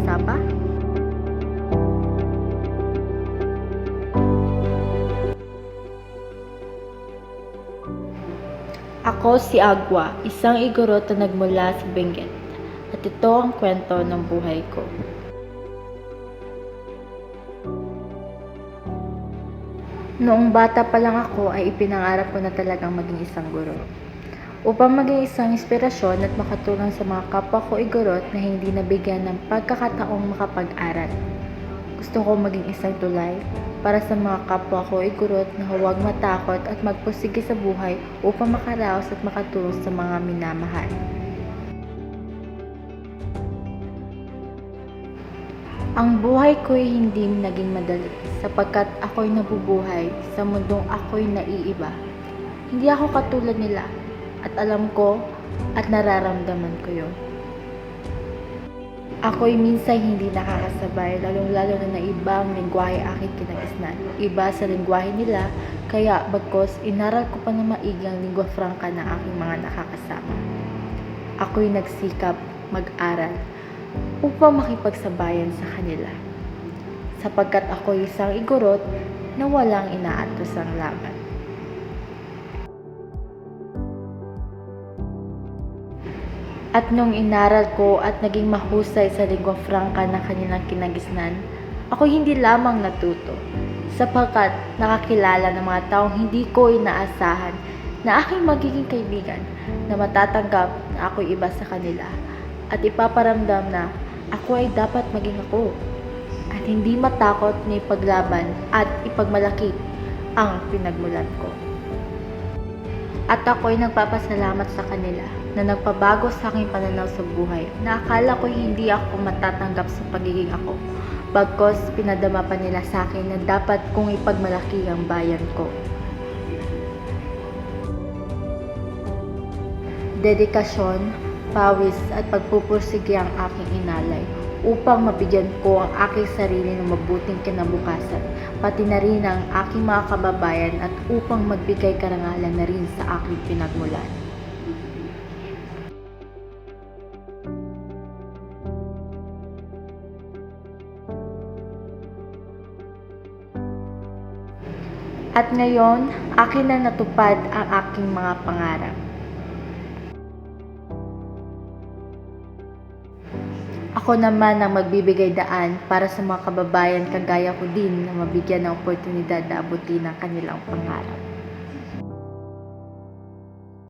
Saba? Ako si Agua, isang igorot na nagmula sa Benguet. At ito ang kwento ng buhay ko. Noong bata pa lang ako ay ipinangarap ko na talagang maging isang guro. Upang maging isang inspirasyon at makatulong sa mga kapwa ko igorot na hindi nabigyan ng pagkakataong makapag-aral. Gusto ko maging isang tulay para sa mga kapwa ko igorot na huwag matakot at magpursige sa buhay upang makaraos at makatulong sa mga minamahal. Ang buhay ko'y hindi naging madali sapagkat ako'y nabubuhay sa mundong ako'y naiiba. Hindi ako katulad nila at alam ko at nararamdaman ko yun. Ako'y minsan hindi nakakasabay, lalong-lalo na ibang lengguwahe aking kinagisnan. Iba sa lengguwahe nila, kaya bagkos inaral ko pa ng maigi ang lingua franca ng aking mga nakakasama. Ako'y nagsikap mag-aral upang makipagsabayan sa kanila. Sapagkat ako'y isang igorot na walang inaatosang laban. At nung inaral ko at naging mahusay sa lingua franca ng kanilang kinagisnan, ako hindi lamang natuto, sapagkat nakakilala ng mga taong hindi ko inaasahan na aking magiging kaibigan, na matatanggap na ako'y iba sa kanila, at ipaparamdam na ako ay dapat maging ako, at hindi matakot na ipaglaban at ipagmalaki ang pinagmulan ko. At ako'y nagpapasalamat sa kanila na nagpabago sa aking pananaw sa buhay, na akala ko hindi ako matatanggap sa pagiging ako. Bagkos pinadama pa nila sa akin na dapat kong ipagmalaki ang bayan ko. Dedikasyon, pawis at pagpupursige ang aking inalay upang mabigyan ko ang aking sarili ng mabuting kinabukasan, pati na rin ang aking mga kababayan, at upang magbigay karangalan na rin sa aking pinagmulan. At ngayon, akin na natupad ang aking mga pangarap. Ako naman ang magbibigay daan para sa mga kababayan kagaya ko din na mabigyan ng oportunidad na abutin ang kanilang pangarap.